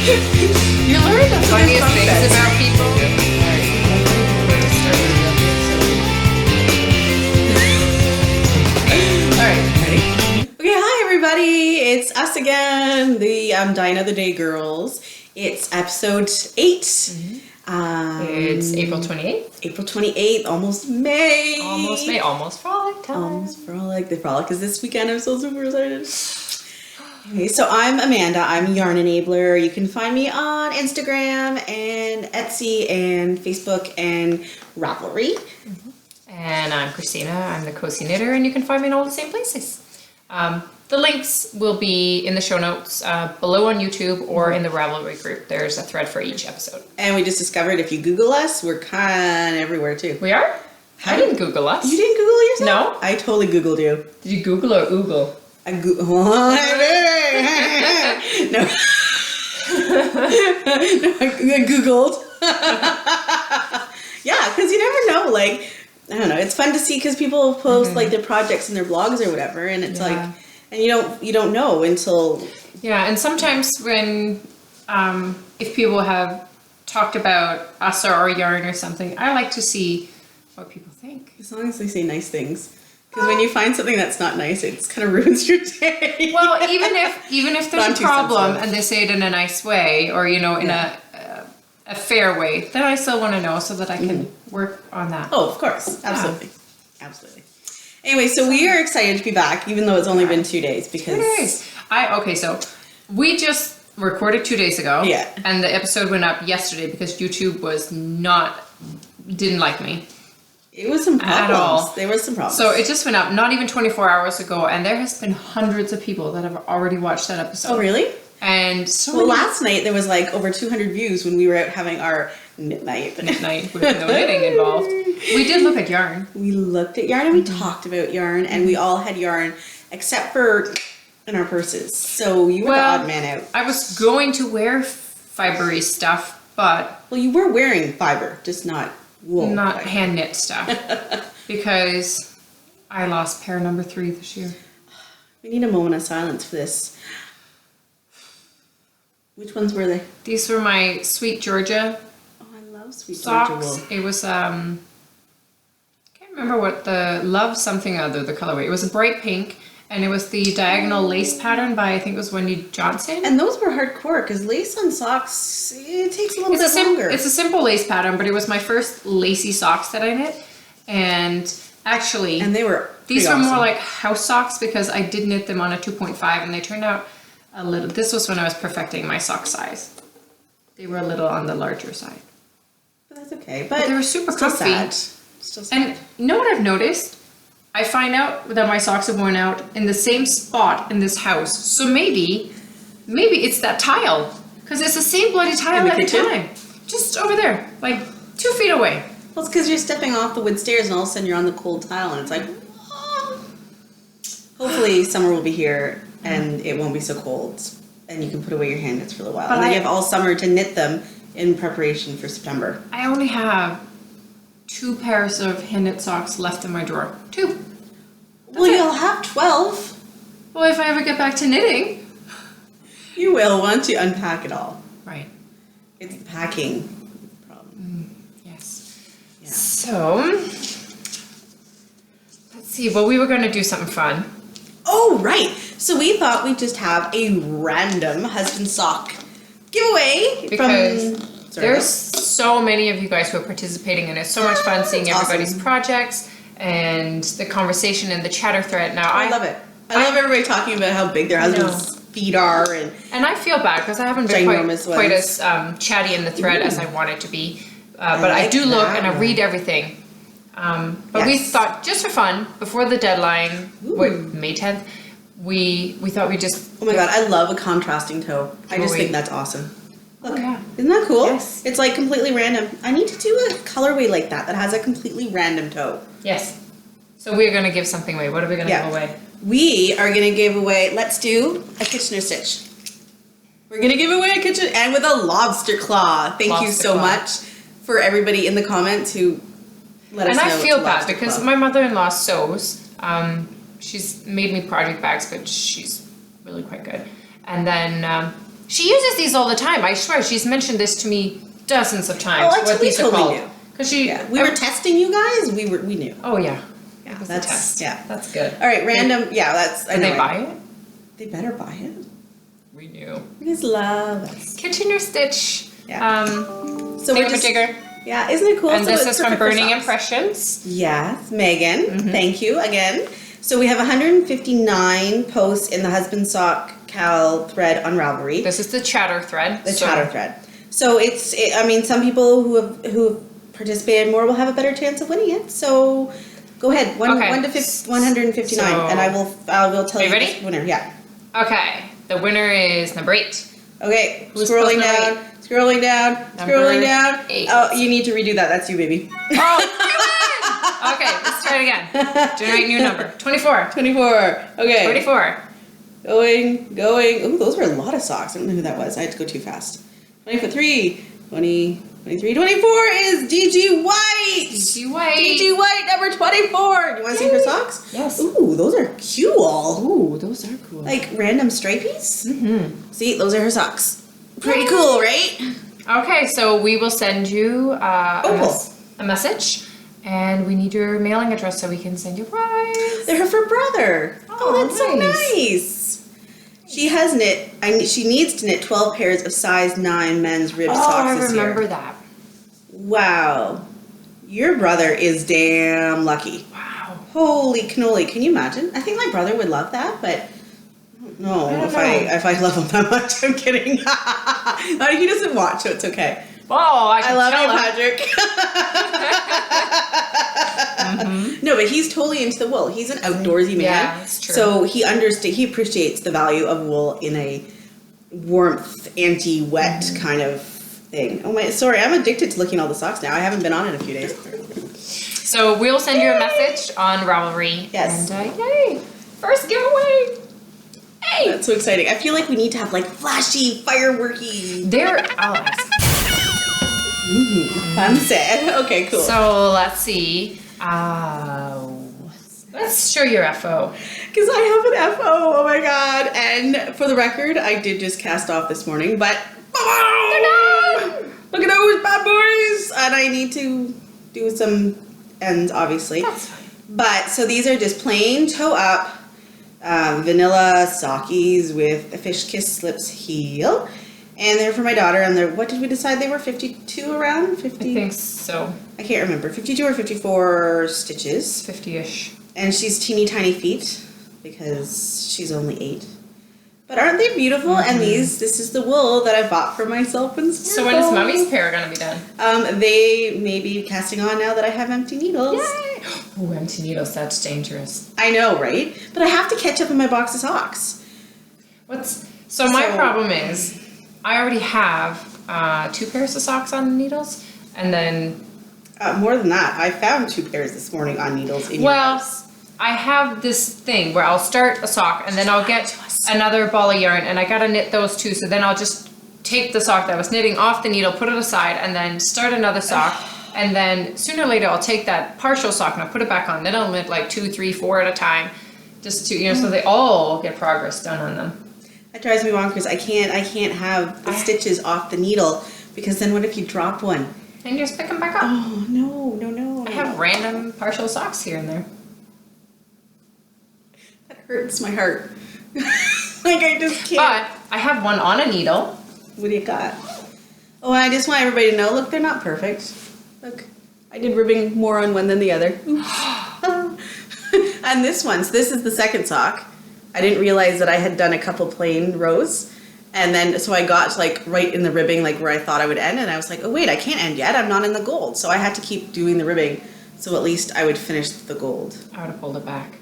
You learn the funniest things about people. Alright, ready? Okay, hi everybody. It's us again, the Die Another Day girls. It's episode 8. It's April 28th. April 28th, almost May. Almost May, almost Frolic time. Almost Frolic. The Frolic is this weekend. I'm so super excited. Okay, so I'm Amanda. I'm a Yarn Enabler. You can find me on Instagram and Etsy and Facebook and Ravelry. And I'm Christina. I'm the Cozy Knitter, and you can find me in all the same places. The links will be in the show notes below on YouTube or in the Ravelry group. There's a thread for each episode. And we just discovered if you Google us, we're kind of everywhere too. We are? I didn't Google us. You didn't Google yourself? No. I totally Googled you. Did you Google or Oogle? I no. No, I Googled. Yeah, because you never know. Like, I don't know. It's fun to see because people post like their projects and their blogs or whatever, and it's like, and you don't know until. Yeah, and sometimes when if people have talked about us or our yarn or something, I like to see what people think. As long as they say nice things. Because when you find something that's not nice, it kind of ruins your day. Well, even if there's a problem and they say it in a nice way or in a fair way, then I still want to know so that I can work on that. Oh, of course, absolutely, absolutely. Anyway, so we are excited to be back, even though it's only been 2 days. Because 2 days. So we just recorded 2 days ago. Yeah. And the episode went up yesterday because YouTube didn't like me. It was some problems. At all. There was some problems. So it just went up not even 24 hours ago, and there has been hundreds of people that have already watched that episode. Oh, really? And so well, last night there was like over 200 views when we were out having our knit night. With no knitting involved. We did look at yarn. We looked at yarn and we talked about yarn, and we all had yarn except for in our purses. So you were the odd man out. I was going to wear fibery stuff, but well, you were wearing fiber, just not wool. Not fiber. hand knit stuff. Because I lost pair number 3 this year. We need a moment of silence for this. Which ones were they? These were my Sweet Georgia. Oh, I love Sweet socks. Georgia wool. It was I can't remember what the Love something other the colorway. It was a bright pink, and it was the diagonal lace pattern by I think it was Wendy Johnson. And those were hardcore because lace on socks it takes a little bit longer. It's a simple lace pattern, but it was my first lacy socks that I knit, and actually, and they were these were more like house socks because I did knit them on a 2.5, and they turned out a little. This was when I was perfecting my sock size. They were a little on the larger side. But that's okay. But they were super still comfy. Sad. Still sad. And you know what I've noticed? I find out that my socks have worn out in the same spot in this house. So maybe it's that tile. Because it's the same bloody tile every time. Just over there, like 2 feet away. Well, it's because you're stepping off the wood stairs and all of a sudden you're on the cold tile and it's like, oh. Hopefully summer will be here and it won't be so cold and you can put away your hand knits for a little while. And then you have all summer to knit them in preparation for September. I only have 2 pairs of hand knit socks left in my drawer. 2. Well, you'll have 12. Well, if I ever get back to knitting. You will once you unpack it all. Right. It's the packing problem. Yes. Yeah. So, let's see. Well, we were going to do something fun. Oh, right. So we thought we'd just have a random husband sock giveaway. Because there's so many of you guys who are participating, and it's so much fun seeing everybody's projects and the conversation in the chatter thread. Now, I love it. I love everybody talking about how big their husbands' feet are. And I feel bad because I haven't been quite as chatty in the thread as I want it to be. But I do look and I read everything. But we thought, just for fun, before the deadline, May 10th, we thought we'd just... Oh my god, I love a contrasting toe. I just think that's awesome. Look, isn't that cool? Yes. It's like completely random. I need to do a colorway like that has a completely random toe. Yes. So we're going to give something away. What are we going to give away? We are going to give away, let's do a Kitchener stitch. We're going to give away a Kitchener, and with a lobster claw. Thank you so much for everybody in the comments who let us know. And I feel bad because my mother-in-law sews. She's made me project bags, but she's really quite good. And then She uses these all the time. I swear, she's mentioned this to me dozens of times. Oh, what these are totally called. Because she, we were testing you guys. We knew. Oh yeah, Yeah, it was that's a test. yeah. That's good. All right, random. Yeah, that's. Did they buy it? They better buy it. We knew. You guys love us. Kitchen or Stitch. Yeah. So we're just. Digger. Yeah, isn't it cool? And so this it's is from perfect for Burning socks. Impressions. Yes, Megan. Thank you again. So we have 159 posts in the husband sock Cal thread on Ravelry. This is the chatter thread. The chatter thread. So I mean, some people who have participated more will have a better chance of winning it. So go ahead, 159, So, and I will tell you ready? the winner. Yeah. Okay, the winner is number 8. Okay, Who's scrolling post down, number scrolling down, Number scrolling down. 8. Oh, you need to redo that. That's you, baby. Oh, okay, let's try it again. Generate new number. 24. 24. Okay. 24. Going. Ooh, those were a lot of socks. I don't know who that was. I had to go too fast. 23, 20, 23, 24 is DG White. DG White. DG White, number 24. Do you want to see her socks? Yes. Ooh, those are cute. Ooh, those are cool. Like random stripies. Mm-hmm. See, those are her socks. Pretty cool, right? Okay, so we will send you a message, and we need your mailing address so we can send you a prize. They're her brother. Oh, that's so nice. She has knit. She needs to knit 12 pairs of size 9 men's rib socks this year. I remember that. Wow. Your brother is damn lucky. Wow. Holy cannoli. Can you imagine? I think my brother would love that, but I don't know if I love him that much. I'm kidding. He doesn't watch, so it's okay. Oh, I love you, Patrick. No, but he's totally into the wool. He's an outdoorsy man. Yeah, that's true. So he appreciates the value of wool in a warmth, anti-wet kind of thing. Oh my, sorry, I'm addicted to looking at all the socks now. I haven't been on in a few days. So we'll send you a message on Ravelry. Yes. And yay! First giveaway! Hey! That's so exciting. I feel like we need to have like flashy, fireworky. I'll ask. I'm sad. Okay, cool. So let's see. Let's show your FO. Because I have an FO, oh my god. And for the record, I did just cast off this morning, but They're done! look at those bad boys! And I need to do some ends, obviously. That's fine. But, so these are just plain toe up, vanilla sockies with a fish kiss slips heel. And they're for my daughter, and what did we decide they were? 52 around? 50? I think so. I can't remember. 52 or 54 stitches. 50-ish. And she's teeny tiny feet because she's only 8. But aren't they beautiful? And this is the wool that I bought for myself and So when is Mummy's pair gonna be done? They may be casting on now that I have empty needles. Yay! Oh, empty needles, that's dangerous. I know, right? But I have to catch up on my box of socks. So my problem is, I already have 2 pairs of socks on needles, and then... More than that, I found 2 pairs this morning on needles in your house. I have this thing where I'll start a sock, and then I'll get another ball of yarn, and I gotta knit those 2, so then I'll just take the sock that I was knitting off the needle, put it aside, and then start another sock, and then sooner or later I'll take that partial sock and I'll put it back on. Then I'll knit like 2, 3, 4 at a time, just to, so they all get progress done on them. That drives me bonkers. I can't have the stitches off the needle, because then what if you drop one? And you just pick them back up. Oh, no. I have random partial socks here and there. That hurts my heart. Like, I just can't. But I have one on a needle. What do you got? Oh, I just want everybody to know, look, they're not perfect. Look, I did ribbing more on one than the other. And this is the second sock. I didn't realize that I had done a couple plain rows. And then, so I got like right in the ribbing, like where I thought I would end. And I was like, oh wait, I can't end yet. I'm not in the gold. So I had to keep doing the ribbing. So at least I would finish the gold. I would have pulled it back.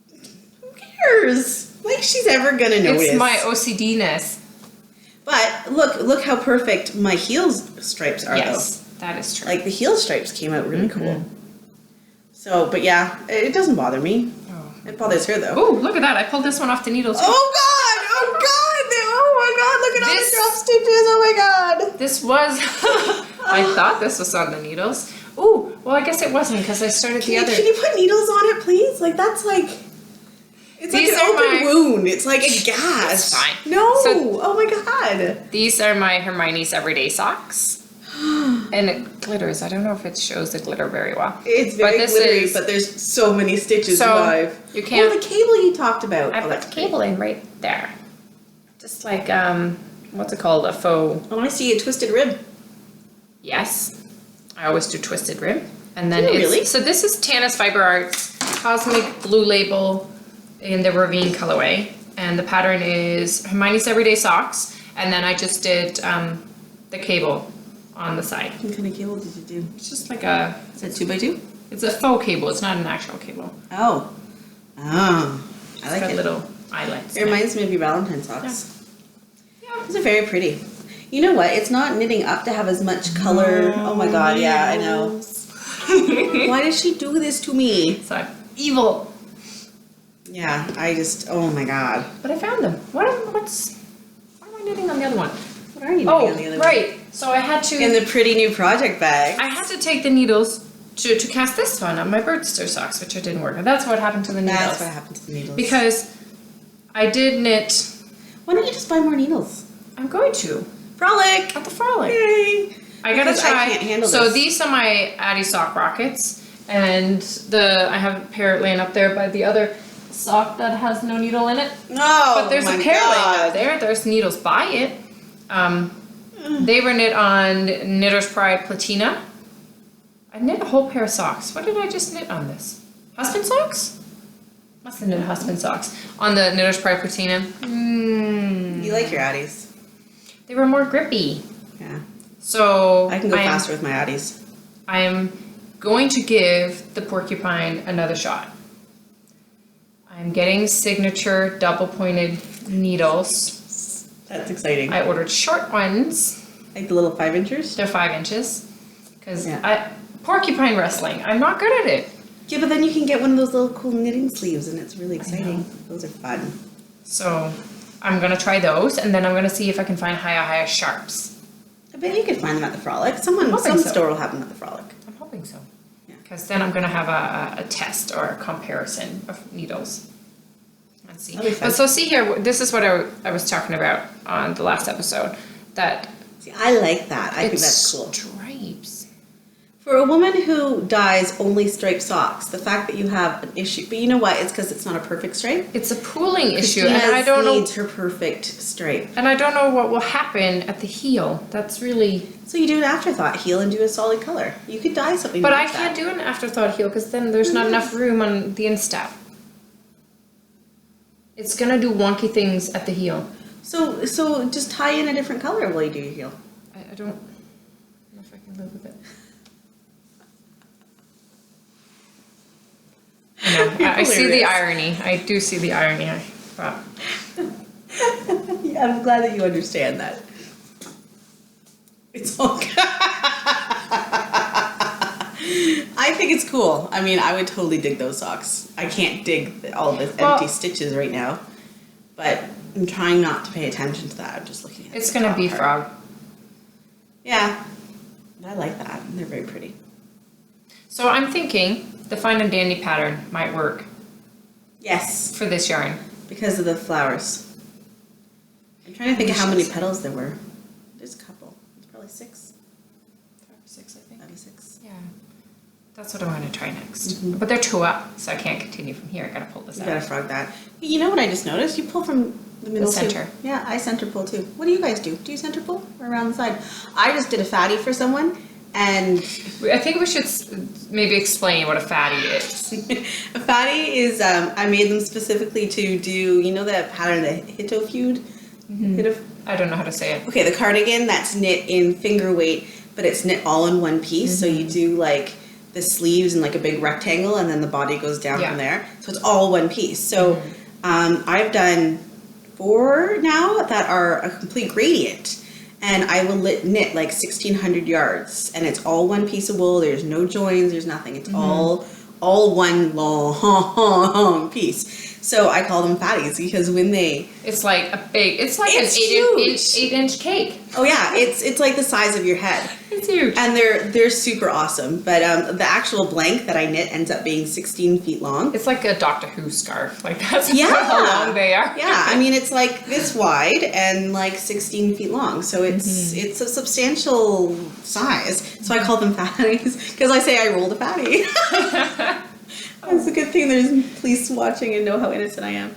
Who cares? Like she's ever gonna notice. It's my OCD-ness. But look how perfect my heel stripes are, Yes, that is true. Like the heel stripes came out really cool. So, but yeah, it doesn't bother me. Oh. It bothers her though. Oh, look at that. I pulled this one off the needle too. Oh god! Look at all the drop stitches! Oh my god! This was, I thought this was on the needles. Oh, well I guess it wasn't because I started the other. Can you put needles on it, please? Like that's like, It's like an open wound. It's like a gas. It's fine. No. Oh my God. These are my Hermione's Everyday Socks. And it glitters. I don't know if it shows the glitter very well. It's very glittery, but there's so many stitches live. You can't. Oh, the cable you talked about. I put the cable in right there. Just like, what's it called? A faux. Oh, I see a twisted rib. Yes. I always do twisted rib. And then really? So this is Tana's Fiber Arts Cosmic Blue Label in the Ravine colorway. And the pattern is Hermione's Everyday Socks. And then I just did the cable on the side. What kind of cable did you do? It's just like a... Is it 2x2? It's a faux cable. It's not an actual cable. Oh. Oh. I like it. Little eyelets. It reminds me of your Valentine socks. Yeah. These are very pretty. You know what? It's not knitting up to have as much color. Oh my God, yeah, I know. Why does she do this to me? So I'm evil. Yeah, oh my God. But I found them. What am I knitting on the other one? What are you knitting on the other one? Right. So I had to... In the pretty new project bag. I had to take the needles to cast this one on my Birdster socks, which it didn't work. And that's what happened to the needles. That's what happened to the needles. Because I did knit... Why don't you just buy more needles? I'm going to. Frolic! At the Frolic. Yay! I gotta try. I can't handle so this. These are my Addy sock rockets. And I have a pair laying up there by the other sock that has no needle in it. No! But there's a pair laying up there. There's needles by it. They were knit on Knitter's Pride Platina. I knit a whole pair of socks. What did I just knit on this? Husband socks? Must have knit husband socks. On the Knitter's Pride Platina. You like your Addies. They were more grippy. Yeah. So I can go faster with my Addies. I am going to give the porcupine another shot. I'm getting signature double pointed needles. That's exciting. I ordered short ones. Like the little 5-inchers? They're 5 inches. Because porcupine wrestling, I'm not good at it. Yeah, but then you can get one of those little cool knitting sleeves and it's really exciting. Those are fun. So I'm going to try those and then I'm going to see if I can find Hiya Sharps. I bet you could find them at the Frolic. Some store will have them at the Frolic. I'm hoping so. Yeah. Because then I'm going to have a test or a comparison of needles. Let's see. But so see here, this is what I was talking about on the last episode. That see, I like that. I think that's cool. Stripes. For a woman who dyes only striped socks, the fact that you have an issue, but you know what? It's because it's not a perfect stripe. It's a pooling issue, and I don't know. Needs her perfect stripe, and I don't know what will happen at the heel. That's really. So you do an afterthought heel and do a solid color. You could dye something. But like I can't do an afterthought heel because then there's not enough room on the instep. It's gonna do wonky things at the heel. So just tie in a different color while you do your heel. I don't know if I can live with it. I see the irony. I do see the irony. Yeah, I'm glad that you understand that. It's all good. I think it's cool. I mean, I would totally dig those socks. I can't dig all the empty stitches right now, but I'm trying not to pay attention to that. I'm just looking at it. It's gonna be frog. Yeah, I like that. They're very pretty. So I'm thinking the Fine and Dandy pattern might work. Yes. For this yarn. Because of the flowers. I'm trying to think of how many petals there were. There's a couple. It's probably 6. 5 or 6, I think. Maybe 6. Yeah. That's what I'm going to try next. But they're 2 up, so I can't continue from here. I gotta pull this out. You gotta frog that. You know what I just noticed? You pull from the middle the center. too. Yeah, I center pull too. What do you guys do? Do you center pull or around the side? I just did a fatty for someone, and I think we should maybe explain what a fatty is. A fatty is I made them specifically to do, you know that pattern, the Hito feud? I don't know how to say it. Okay, the cardigan that's knit in finger weight, but it's knit all in one piece. So you do like the sleeves in like a big rectangle, and then the body goes down from there. So it's all one piece. So I've done 4 now that are a complete gradient, and I will knit like 1,600 yards, and it's all one piece of wool. There's no joins. There's nothing. It's all one long piece. So I call them fatties because when they... It's like an 8-inch cake. Oh yeah, it's like the size of your head. It's huge. And they're super awesome. But the actual blank that I knit ends up being 16 feet long. It's like a Doctor Who scarf. Like that's how long they are. Yeah, I mean it's like this wide and like 16 feet long. So it's a substantial size. So I call them fatties because I say I rolled a fatty. It's a good thing there's police watching and know how innocent I am.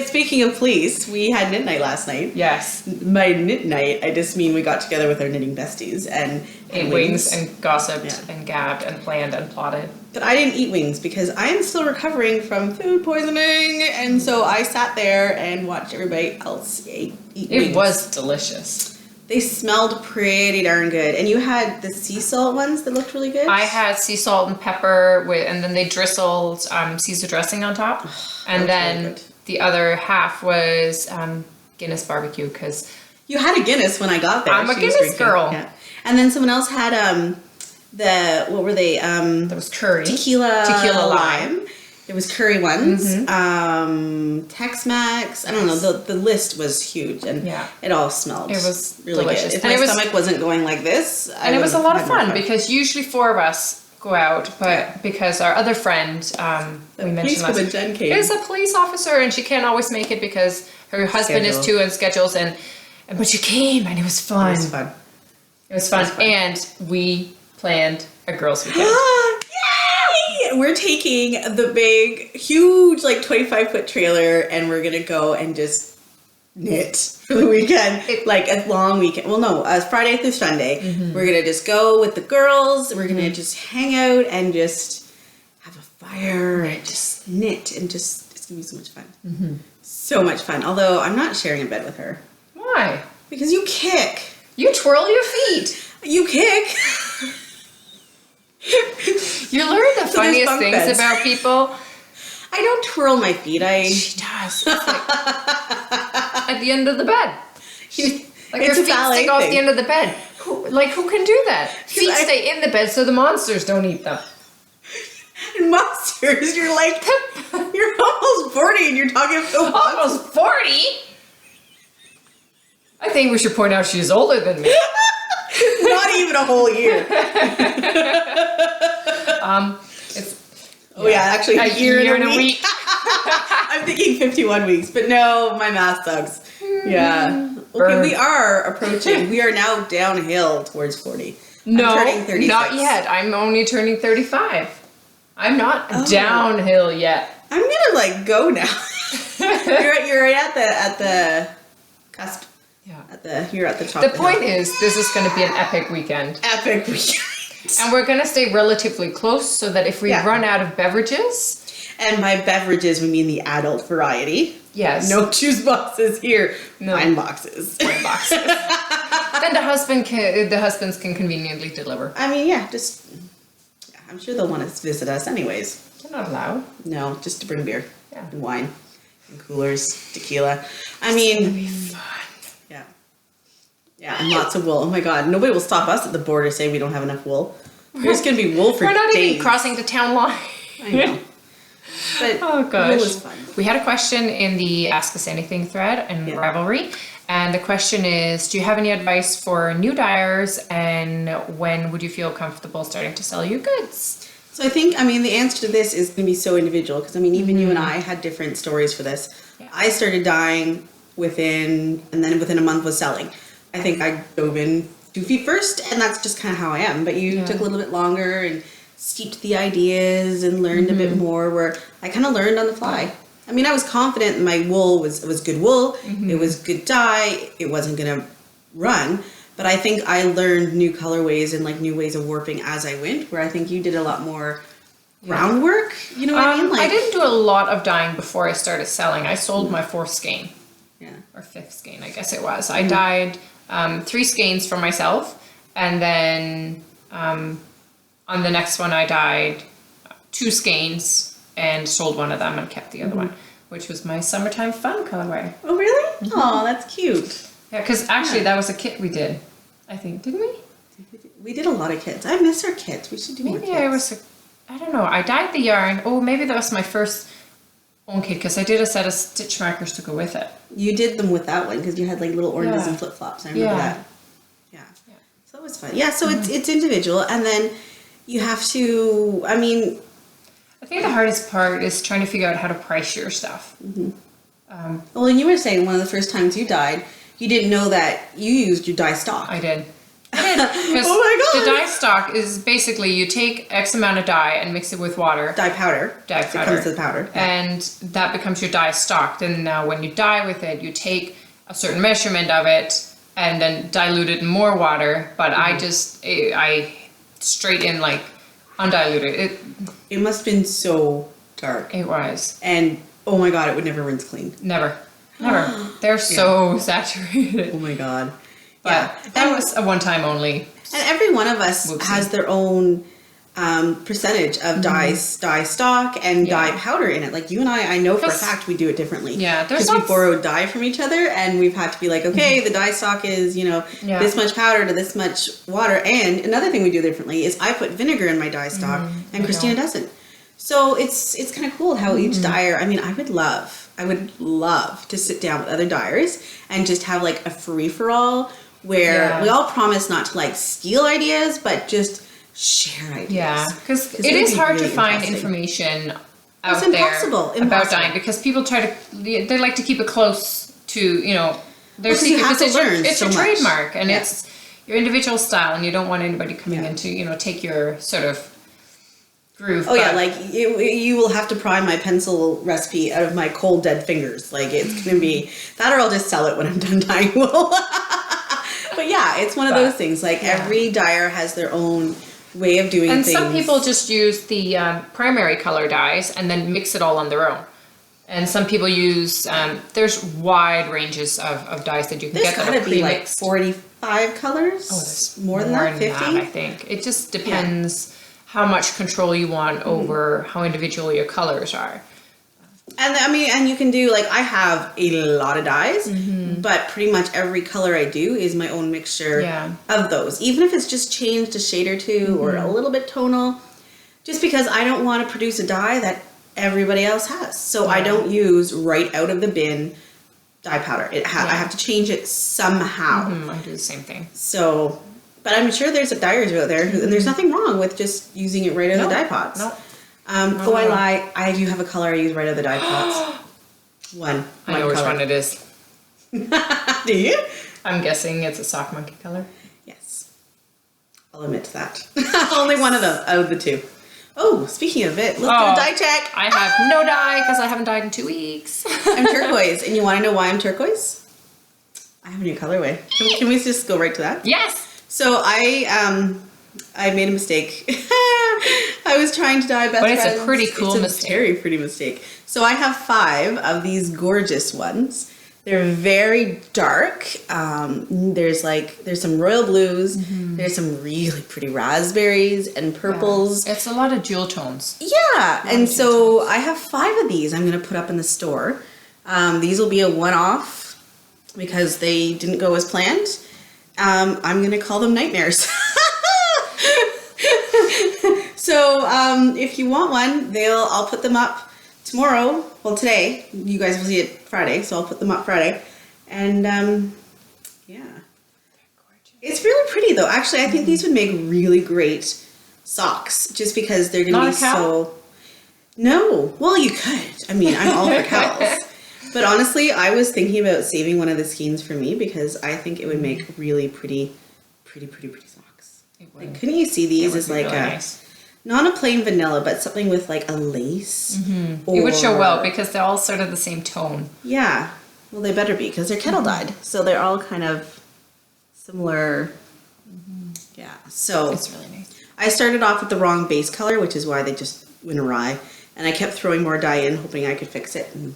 Speaking of police, we had knit night last night. Yes. By knit night, I just mean we got together with our knitting besties and ate wings and gossiped and gabbed and planned and plotted. But I didn't eat wings because I am still recovering from food poisoning, and so I sat there and watched everybody else eat wings. It was delicious. They smelled pretty darn good. And you had the sea salt ones that looked really good? I had sea salt and pepper and then they drizzled Caesar dressing on top. And then the other half was Guinness barbecue because... You had a Guinness when I got there. I'm a Guinness girl. Yeah. And then someone else had what were they? There was curry. Tequila lime. There was curry ones. Tex-Mex. I don't know. The list was huge, and it all smelled. It was really delicious. good. If my stomach wasn't going like this, and it was a lot of fun because usually 4 of us go out, but because our other friend, we mentioned last week, is a police officer, and she can't always make it because her husband is too and schedules, but she came, and it was fun. It was fun, and we planned a girls' weekend. Yay! We're taking the big, huge, like 25-foot trailer, and we're gonna go and just knit for the weekend. Like a long weekend. Well, no, Friday through Sunday. We're gonna just go with the girls. We're gonna just hang out and just have a fire and just knit and just. It's gonna be so much fun. So much fun. Although I'm not sharing a bed with her. Why? Because you kick. You twirl your feet. You kick. You learn the funniest things about people. I don't twirl my feet. She does. It's like at the end of the bed. Like her feet stick off the end of the bed. Who can do that? Feet stay in the bed so the monsters don't eat them. And monsters, you're like, you're almost 40 and you're talking about almost 40? I think we should point out she's older than me. Not even a whole year. Actually a year and a week. I'm thinking 51 weeks, but no, my math sucks. Yeah. Okay, we are approaching. We are now downhill towards 40. No, I'm turning 36. Not yet. I'm only turning 35. I'm not downhill yet. I'm gonna go now. You're right at the cusp. Yeah. You're at the top. The point is, this is going to be an epic weekend. Epic weekend. And we're going to stay relatively close so that if we run out of beverages. And by beverages, we mean the adult variety. Yes. No juice boxes here. No. Wine boxes. Wine boxes. Then the husbands can conveniently deliver. I mean, I'm sure they'll want to visit us anyways. They're not allowed. No, just to bring beer and wine and coolers, tequila. I mean, it's gonna be fun. Yeah, and lots of wool. Oh my God, nobody will stop us at the border saying we don't have enough wool. There's going to be wool for days. We're not even crossing the town line. I know. But wool is fun. We had a question in the Ask Us Anything thread in Ravelry. And the question is, do you have any advice for new dyers, and when would you feel comfortable starting to sell your goods? So I think, the answer to this is going to be so individual because, even you and I had different stories for this. Yeah. I started dyeing within a month was selling. I think I dove in 2 feet first, and that's just kind of how I am. But you took a little bit longer and steeped the ideas and learned a bit more, where I kind of learned on the fly. I was confident my wool was good wool. It was good dye. It wasn't going to run. But I think I learned new colorways and new ways of warping as I went, where I think you did a lot more groundwork. You know what I mean? I didn't do a lot of dyeing before I started selling. I sold my 4th skein. Yeah. Or 5th skein, I guess it was. I dyed 3 skeins for myself, and then on the next one I dyed 2 skeins and sold one of them and kept the other one, which was my Summertime Fun colorway. Oh, really? Oh, that's cute. Yeah, because actually that was a kit we did, I think, didn't we? We did a lot of kits. I miss our kits. We should do more kits. I don't know. I dyed the yarn. Oh, maybe that was my first own kit because I did a set of stitch markers to go with it. You did them with that one because you had like little oranges and flip-flops. I remember that. Yeah. So that was fun. Yeah, so it's individual, and then you have to, I mean... I think the hardest part is trying to figure out how to price your stuff. Well, and you were saying one of the first times you dyed, you didn't know that you used your dye stock. I did. Because oh my God. The dye stock is basically you take X amount of dye and mix it with water. Dye powder. Dye powder. It comes with powder. And that becomes your dye stock. Then now when you dye with it, you take a certain measurement of it and then dilute it in more water. But I straight in like undiluted. It must have been so dark. It was. And oh my God, it would never rinse clean. Never. They're so saturated. Oh my God. But that was a one-time only. And every one of us has their own percentage of dye stock and dye powder in it. Like you and I know for a fact we do it differently. Yeah, because we borrow dye from each other, and we've had to be like, okay, the dye stock is this much powder to this much water. And another thing we do differently is I put vinegar in my dye stock, and Christina doesn't. So it's kind of cool how each dyer. I mean, I would love to sit down with other dyers and just have like a free for all where we all promise not to like steal ideas, but just share ideas. Yeah, because it is hard to find information out there about dyeing because people they like to keep it close to, their secret because it's a trademark and it's your individual style and you don't want anybody coming in to, take your sort of groove. Oh yeah, like you will have to pry my pencil recipe out of my cold dead fingers. Like it's going to be that, or I'll just sell it when I'm done dyeing wool. But yeah, it's one of those things. Like every dyer has their own way of doing things. And some people just use the primary color dyes and then mix it all on their own. And some people use, there's wide ranges of dyes that you can get that are premixed. There's gotta be like 45 colors? Oh, there's more than that, 50? I think. It just depends how much control you want over how individual your colors are. And I mean, and you can do, like, I have a lot of dyes, but pretty much every color I do is my own mixture of those. Even if it's just changed a shade or two or a little bit tonal, just because I don't want to produce a dye that everybody else has. So I don't use right out of the bin dye powder. I have to change it somehow. I do the same thing. So, but I'm sure there's dyers out there, and there's nothing wrong with just using it right out of the dye pots. No. I lie. I do have a color I use right out of the dye pots. One I know which one it is. Do you? I'm guessing it's a sock monkey color. Yes. I'll admit to that. Only one of them out of the two. Oh, speaking of it, let's do a dye check. I have no dye because I haven't dyed in 2 weeks. I'm turquoise, and you want to know why I'm turquoise? I have a new colorway. Can we just go right to that? Yes. So I made a mistake. I was trying to dye Best Friends. But it's a pretty cool mistake. It's a very pretty mistake. So I have 5 of these gorgeous ones. They're very dark. There's some royal blues. There's some really pretty raspberries and purples. Yeah. It's a lot of jewel tones. Yeah, and so I have 5 of these I'm going to put up in the store. These will be a one-off because they didn't go as planned. I'm going to call them nightmares. So if you want one, I'll put them up tomorrow. Well, today. You guys will see it Friday, so I'll put them up Friday. And yeah. They're gorgeous. It's really pretty though. Actually, I think these would make really great socks just because they're going to be so... No. Well, you could. I mean, I'm all for cowls. But honestly, I was thinking about saving one of the skeins for me because I think it would make really pretty socks. Like, couldn't you see these as like really nice. Not a plain vanilla, but something with like a lace? It would show well because they're all sort of the same tone. Yeah. Well, they better be because they're kettle dyed. So they're all kind of similar. Yeah. So it's really nice. I started off with the wrong base color, which is why they just went awry. And I kept throwing more dye in, hoping I could fix it. And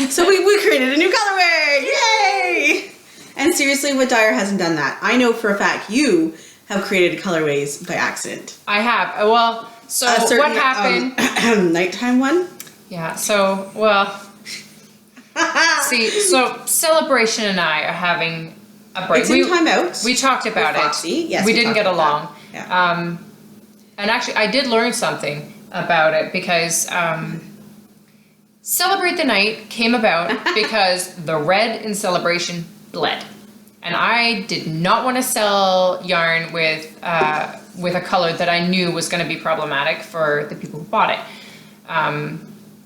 so we created a new colorway! Yay! And seriously, what dyer hasn't done that? I know for a fact you have created colorways by accident. I have. Well, so what happened? Nighttime one? Yeah, so, well... See, so Celebration and I are having a break. It's in timeout. We talked about it. Yes, we didn't get along. Yeah. And actually, I did learn something about it because Celebrate the Night came about because the red in Celebration bled. And I did not want to sell yarn with a color that I knew was going to be problematic for the people who bought it.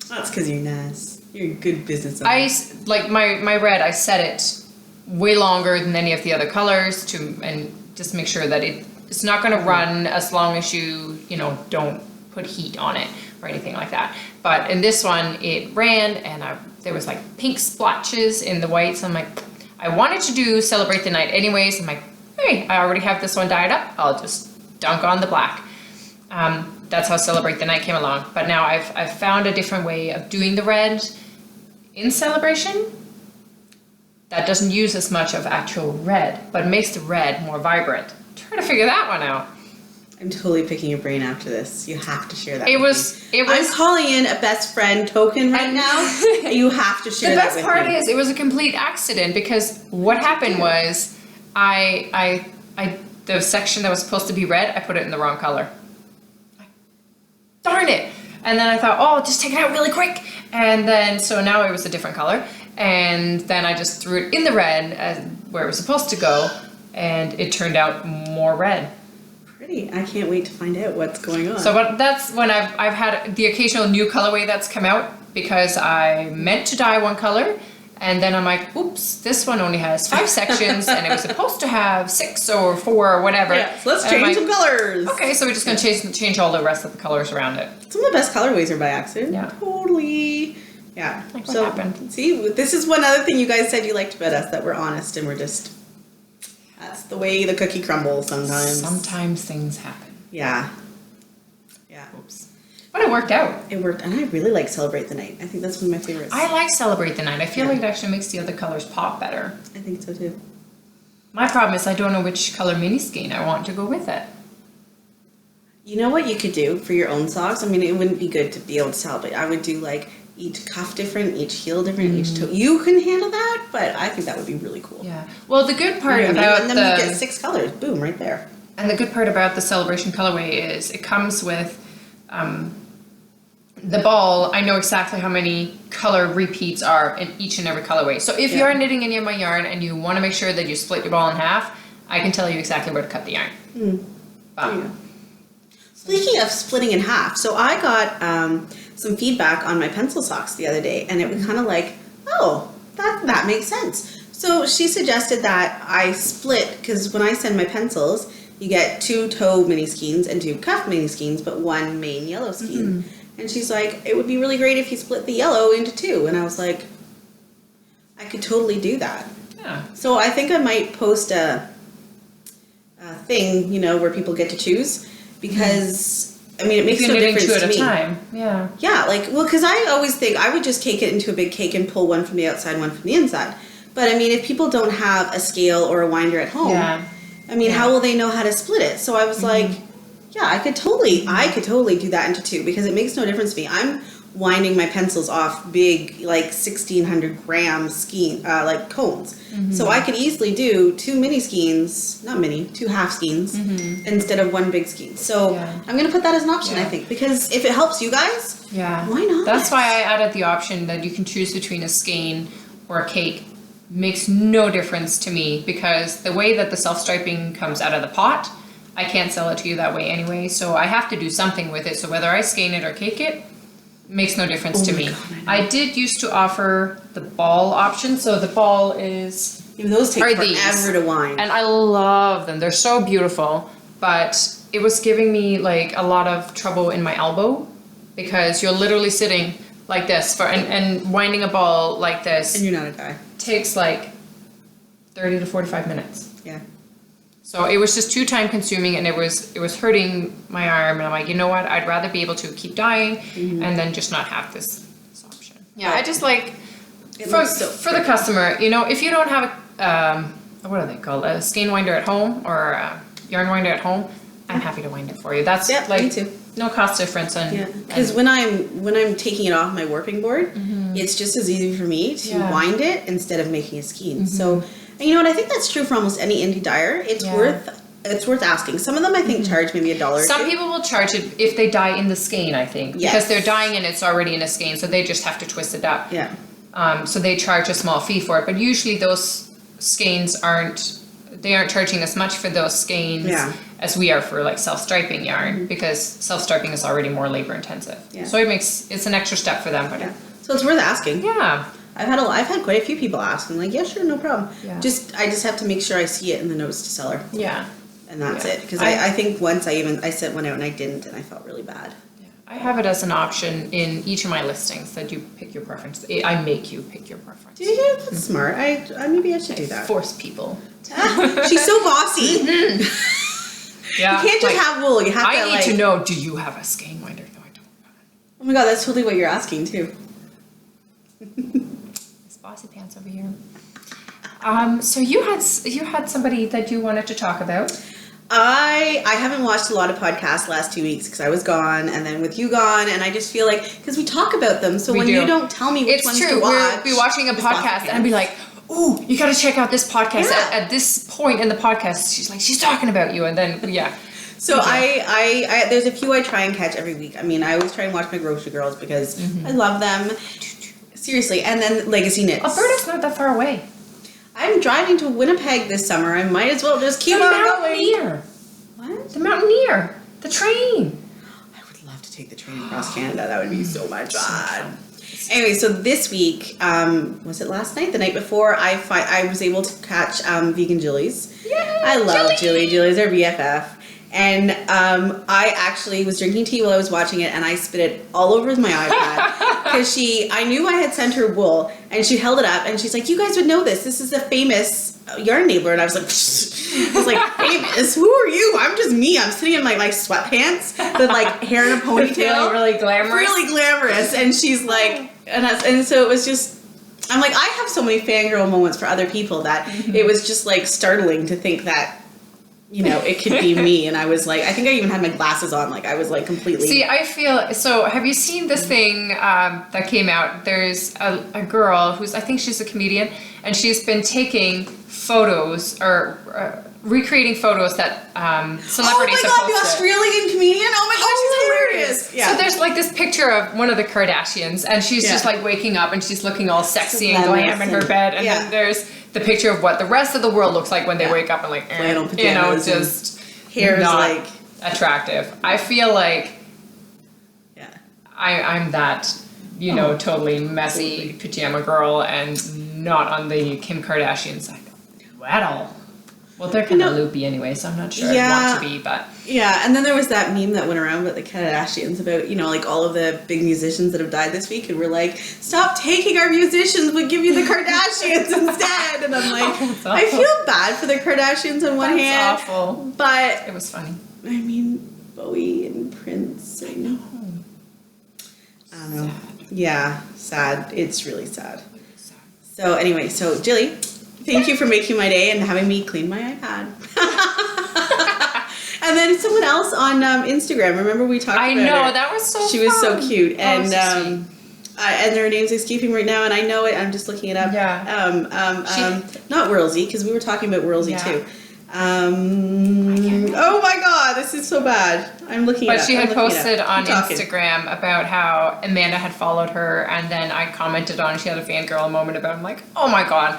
That's because you're nice. You're a good business owner. Like my red, I set it way longer than any of the other colors and just make sure that it's not going to run as long as you don't put heat on it or anything like that. But in this one, it ran and there was like pink splotches in the white. So I'm like, I wanted to do Celebrate the Night anyways. I'm like, hey, I already have this one dyed up. I'll just dunk on the black. That's how Celebrate the Night came along. But now I've found a different way of doing the red in Celebration that doesn't use as much of actual red, but makes the red more vibrant. Try to figure that one out. I'm totally picking your brain after this. You have to share that. It was. I'm calling in a best friend token right now. You have to share that with me. The best part is it was a complete accident because what happened was the section that was supposed to be red, I put it in the wrong color. Darn it! And then I thought, oh, just take it out really quick. And then so now it was a different color. And then I just threw it in the red where it was supposed to go, and it turned out more red. Pretty. I can't wait to find out what's going on. So that's when I've had the occasional new colorway that's come out because I meant to dye one color, and then I'm like, oops, this one only has 5 sections, and it was supposed to have 6 or 4 or whatever. Yeah, so let's change some colors. Okay, so we're just going to change all the rest of the colors around it. Some of the best colorways are by accident. Yeah. Totally. Yeah. Like what happened. See, this is one other thing you guys said you liked about us, that we're honest and we're just... That's the way the cookie crumbles sometimes. Sometimes things happen. Yeah. Yeah. Oops. But it worked out. It worked, and I really like Celebrate the Night. I think that's one of my favorites. I like Celebrate the Night. I feel like it actually makes the other colors pop better. I think so too. My problem is I don't know which color mini skein I want to go with it. You know what you could do for your own socks? I mean, it wouldn't be good to be able to celebrate. I would do like each cuff different, each heel different, each toe. You can handle that, but I think that would be really cool. Yeah. Well, the good part about and then you get 6 colors. Boom, right there. And the good part about the Celebration colorway is it comes with the ball. I know exactly how many color repeats are in each and every colorway. So if you are knitting any of my yarn and you want to make sure that you split your ball in half, I can tell you exactly where to cut the yarn. Speaking of splitting in half, so I got some feedback on my pencil socks the other day, and it was kind of like, oh, that makes sense. So she suggested that I split, because when I send my pencils, you get 2 toe mini skeins and 2 cuff mini skeins, but 1 main yellow skein. And she's like, it would be really great if you split the yellow into 2. And I was like, I could totally do that. Yeah. So I think I might post a thing, where people get to choose, because I mean, it makes no difference to me. 2 at a time. Yeah. Yeah, because I always think I would just take it into a big cake and pull one from the outside, one from the inside. But I mean, if people don't have a scale or a winder at home, I mean, how will they know how to split it? So I was like, yeah, I could totally do that into 2, because it makes no difference to me. I'm winding my pencils off big, 1,600 gram skein, cones. So I could easily do 2 mini skeins, not mini, 2 half skeins, instead of 1 big skein. So I'm going to put that as an option, I think, because if it helps you guys, why not? That's why I added the option that you can choose between a skein or a cake. Makes no difference to me, because the way that the self-striping comes out of the pot, I can't sell it to you that way anyway, so I have to do something with it. So whether I skein it or cake it, makes no difference to me. I did used to offer the ball option, so the ball is... Those take forever to wind. And I love them. They're so beautiful, but it was giving me a lot of trouble in my elbow, because you're literally sitting like this and winding a ball like this. And you're not a guy. Takes 30 to 45 minutes. Yeah. So it was just too time consuming, and it was hurting my arm, and I'm like, you know what? I'd rather be able to keep dyeing and then just not have this option. Yeah, I just for the customer, if you don't have what are they called? A skein winder at home or a yarn winder at home, I'm happy to wind it for you. That's me too. No cost difference. Because when I'm taking it off my working board, it's just as easy for me to wind it instead of making a skein. So, and you know what? I think that's true for almost any indie dyer. It's worth it's worth asking. Some of them I think charge maybe $1. Some people will charge it if they dye in the skein, I think. Yes. Because they're dyeing and it's already in a skein, so they just have to twist it up. Yeah. So they charge a small fee for it. But usually those skeins aren't charging as much for those skeins as we are for like self-striping yarn, because self-striping is already more labor intensive. Yeah. So it's an extra step for them. But so it's worth asking. Yeah. I've had quite a few people ask. I'm like, yeah, sure, no problem. Yeah. I just have to make sure I see it in the notes to seller. Yeah. And that's it. Because I think once I sent one out and I didn't, and I felt really bad. Yeah. I have it as an option in each of my listings that you pick your preference. I make you pick your preference. Did you? That's smart. Maybe I should do that. Force people. She's so bossy. Yeah. You can't just have wool. You have to. I need to know. Do you have a skein winder? No, I don't. Oh my god, that's totally what you're asking too. Bossy pants over here. So you had somebody that you wanted to talk about. I haven't watched a lot of podcasts last 2 weeks because I was gone, and then with you gone, and I just feel like because we talk about them, so when you don't tell me which ones to watch, we'll be watching a podcast and I'd be like, "Ooh, you got to check out this podcast." At this point in the podcast, she's like, "She's talking about you," and then So I there's a few I try and catch every week. I mean, I always try and watch my Grocery Girls because I love them. Seriously, and then Legacy Knits. Alberta's not that far away. I'm driving to Winnipeg this summer. I might as well just keep on going. What? The Mountaineer. The train. I would love to take the train across Canada. That would be so much fun. Anyway, so this week, was it last night? The night before, I was able to catch Vegan Jillies. Yay! I love Jilly. Jilly's our BFF. And I actually was drinking tea while I was watching it, and I spit it all over my iPad because I knew I had sent her wool, and she held it up, and she's like, "You guys would know this. This is a famous yarn enabler." And I was like, "Famous? Who are you? I'm just me. I'm sitting in my sweatpants with like hair in a ponytail, really glamorous, And she's like, and so it was just. I'm like, I have so many fangirl moments for other people that it was just like startling to think that. It could be me. And I was like, I think I even had my glasses on. Like, I was like completely. See, I feel, so have you seen this thing that came out? There's a girl I think she's a comedian, and she's been taking photos or recreating photos that celebrities have posted. Oh my god, the Australian comedian? Oh my god, she's hilarious. Yeah. So there's like this picture of one of the Kardashians, and she's just like waking up and she's looking all sexy and glam in her bed, and then there's the picture of what the rest of the world looks like when they wake up and like, just hair is not like attractive. I feel like I'm that, totally messy pajama girl and not on the Kim Kardashian side at all. Well, they're kind of loopy anyway, so I'm not sure I'd want to be, but... Yeah, and then there was that meme that went around with the Kardashians about, like all of the big musicians that have died this week, and we're like, stop taking our musicians, we'll give you the Kardashians instead! And I'm like, I feel bad for the Kardashians on one hand. That's awful. But... It was funny. I mean, Bowie and Prince and... I don't know. Sad. Yeah, sad. It's really sad. So anyway, Jilly... Thank you for making my day and having me clean my iPad. And then someone else on Instagram. Remember we talked about her? I know, that was so She was so cute. And so and her name's escaping right now, and I know it. I'm just looking it up. Yeah. Not Whirlsy, because we were talking about Whirlsy too. Oh my god, this is so bad. I'm looking it up. But she had posted on Instagram about how Amanda had followed her, and then I commented on, she had a fangirl moment about, I'm like, oh my god.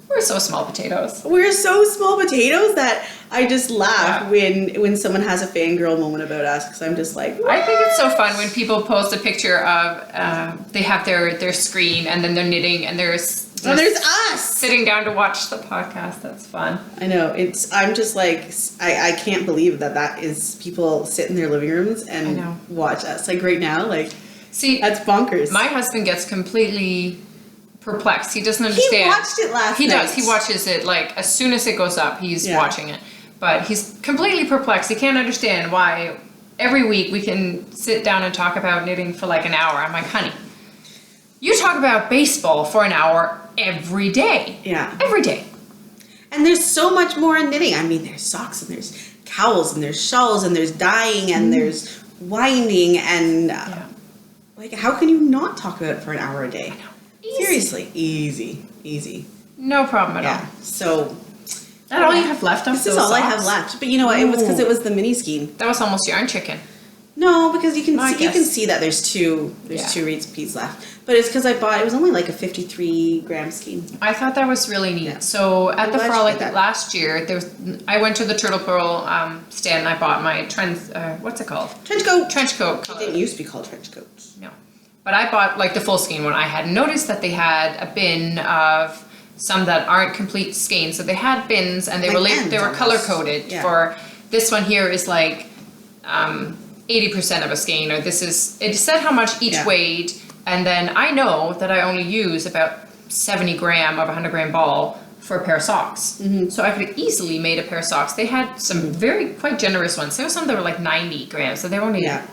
We're so small potatoes. We're so small potatoes that I just laugh when someone has a fangirl moment about us, because I'm just like, what? I think it's so fun when people post a picture of they have their screen and then they're knitting and there's us sitting down to watch the podcast. That's fun. I know. I'm just like, I can't believe that is people sit in their living rooms and watch us. Like right now, like, see, that's bonkers. My husband gets completely perplexed. He doesn't understand. He watched it last night. He does. He watches it like as soon as it goes up, he's watching it. But he's completely perplexed. He can't understand why every week we can sit down and talk about knitting for like an hour. I'm like, honey, you talk about baseball for an hour every day. Yeah. Every day. And there's so much more in knitting. I mean, there's socks and there's cowls and there's shawls and there's dyeing and there's winding and like, how can you not talk about it for an hour a day? I know. Seriously, easy. No problem at all. So, That all you have left of This is all I have left. But you know what? It was because it was the mini skein. That was almost yarn chicken. No, because you can see that there's two recipes left. But it's because it was only like a 53 gram skein. I thought that was really neat. Yeah. So at the Frolic last year, I went to the Turtle Pearl stand and I bought my what's it called? Trench coat. Trench coat. It didn't used to be called trench coat. No. But I bought like the full skein one. I had noticed that they had a bin of some that aren't complete skeins. So they had bins and they were color coded for this one here is like 80% of a skein, or it said how much each weighed, and then I know that I only use about 70 gram of a 100 gram ball for a pair of socks. Mm-hmm. So I could have easily made a pair of socks. They had some quite generous ones. There were some that were like 90 grams, so they were only... Yeah,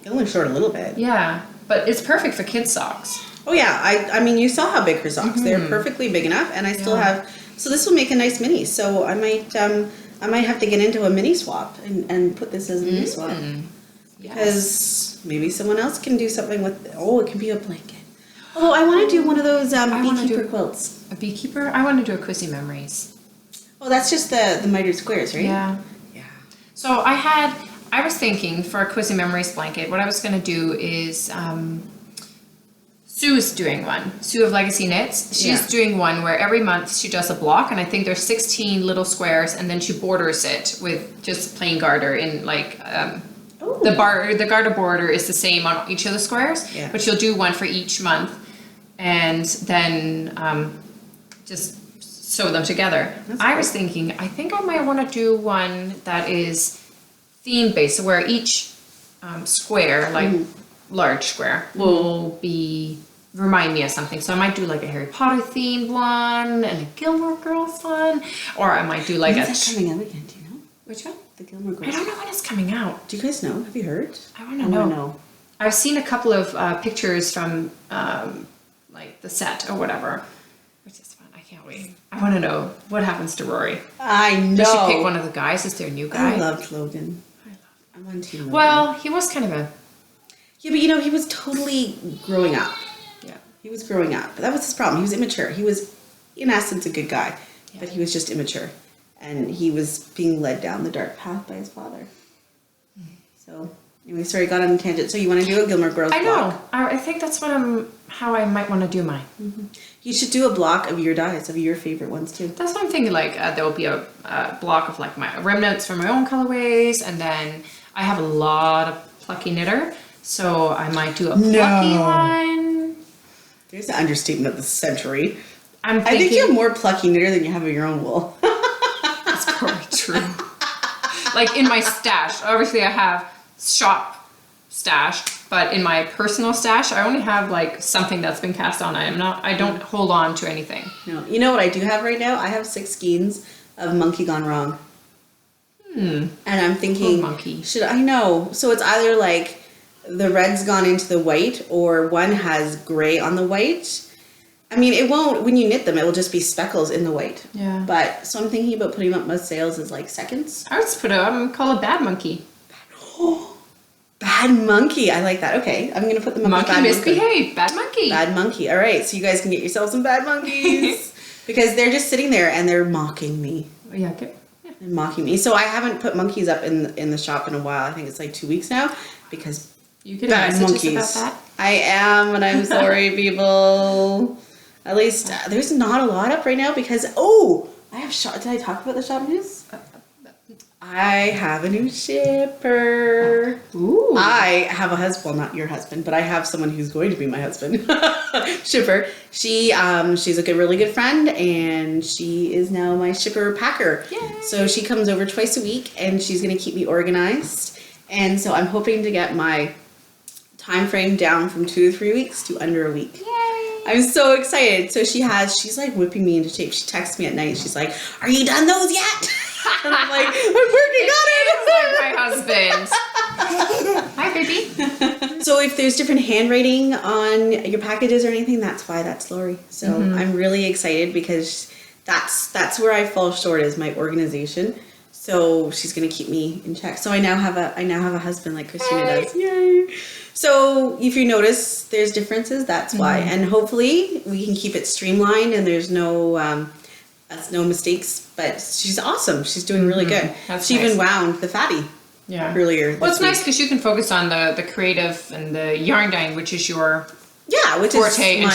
they only short a little bit. Yeah, but it's perfect for kids' socks. Oh yeah, I mean, you saw how big her socks. Mm-hmm. They're perfectly big enough, and I still have... So this will make a nice mini, so I might have to get into a mini swap and put this as a mini swap. Because maybe someone else can do something with it. Oh, it can be a blanket. Oh, I want to do one of those Beekeeper quilts. A Beekeeper? I want to do a Quizzy Memories. Oh, that's just the mitered squares, right? Yeah. Yeah. So I was thinking for a Quizzy Memories blanket, what I was going to do is, Sue's doing one. Sue of Legacy Knits. She's doing one where every month she does a block, and I think there's 16 little squares, and then she borders it with just plain garter in like... The garter border is the same on each of the squares, but she'll do one for each month, and then just sew them together. I was thinking, I think I might want to do one that is theme based, so where each square, like large square, will remind me of something. So I might do like a Harry Potter themed one and a Gilmore Girls one, or I might do like When's that coming out again? Do you know? Which one? The Gilmore Girls. I don't know when it's coming out. Do you guys know? Have you heard? I want to know. I've seen a couple of pictures from like the set or whatever, which is fun. I can't wait. I want to know what happens to Rory. I know. Does she pick one of the guys? Is there a new guy? I loved Logan. I wanted to Logan. Well, he was kind of a... Yeah, but he was totally growing up. Yeah. He was growing up. But that was his problem. He was immature. He was, in essence, a good guy, but he was just immature. And he was being led down the dark path by his father. So, anyway, sorry, got on a tangent. So you want to do a Gilmore Girls block? I know. I think that's how I might want to do mine. Mm-hmm. You should do a block of your dyes, of your favorite ones, too. That's what I'm thinking. Like, there will be a block of, like, my remnants from my own colorways. And then I have a lot of plucky knitter. So I might do a plucky one. There's the understatement of the century. I think you have more plucky knitter than you have of your own wool. That's probably true. Like in my stash, obviously I have shop stash, but in my personal stash, I only have like something that's been cast on. I don't hold on to anything. No, you know what I do have right now? I have 6 skeins of Monkey Gone Wrong. And I'm thinking, monkey. I know. So it's either like the red's gone into the white, or one has gray on the white. I mean, it won't, when you knit them, it will just be speckles in the white. Yeah. But, so I'm thinking about putting up my sales as like seconds. I would call it Bad Monkey. Oh, Bad Monkey. I like that. Okay. I'm going to put them up as Bad Monkey. Misbehave. Bad Monkey. Bad Monkey. All right. So you guys can get yourselves some Bad Monkeys. Because they're just sitting there and they're mocking me. Yeah, okay. Yeah. They're mocking me. So I haven't put monkeys up in the shop in a while. I think it's like 2 weeks now. Because you get Bad Monkeys. About that? I am, and I'm sorry, people. At least there's not a lot up right now because I have shop. Did I talk about the shop news? I have a new shipper. Ooh. I have a husband. Well, not your husband, but I have someone who's going to be my husband. Shipper. She's a really good friend, and she is now my shipper packer. Yay. So she comes over twice a week, and she's going to keep me organized. And so I'm hoping to get my time frame down from 2 to 3 weeks to under a week. Yay. I'm so excited. So she's like whipping me into shape. She texts me at night. She's like, "Are you done those yet?" And I'm like, "I'm working on it." Like my husband. Hi, baby. So if there's different handwriting on your packages or anything, that's why that's Lori. So I'm really excited because that's where I fall short is my organization. So she's gonna keep me in check. So I now have a husband like Christina does. Yay! So if you notice there's differences, that's why. And hopefully we can keep it streamlined and there's no no mistakes, but she's awesome. She's doing really good. She even wound the fatty earlier. Well, it's nice because you can focus on the creative and the yarn dyeing, which is your forte, and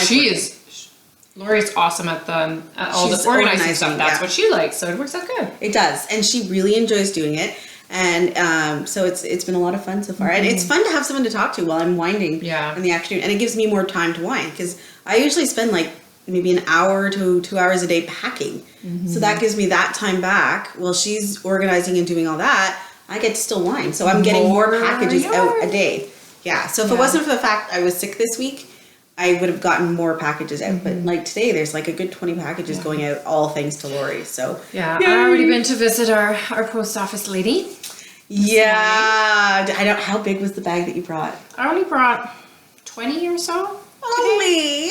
Lori's awesome at all the organizing stuff. That's what she likes, so it works out good. It does, and she really enjoys doing it. And so it's been a lot of fun so far, and it's fun to have someone to talk to while I'm winding in the afternoon, and it gives me more time to wind because I usually spend like maybe an hour to 2 hours a day packing, so that gives me that time back while she's organizing and doing all that. I get to still wind, so I'm getting more packages out a day. Yeah, so if it wasn't for the fact I was sick this week, I would have gotten more packages out, but like today there's like a good 20 packages going out, all thanks to Lori. So I've already been to visit our post office lady. Yeah, I don't. How big was the bag that you brought? I only brought 20 or so. Only.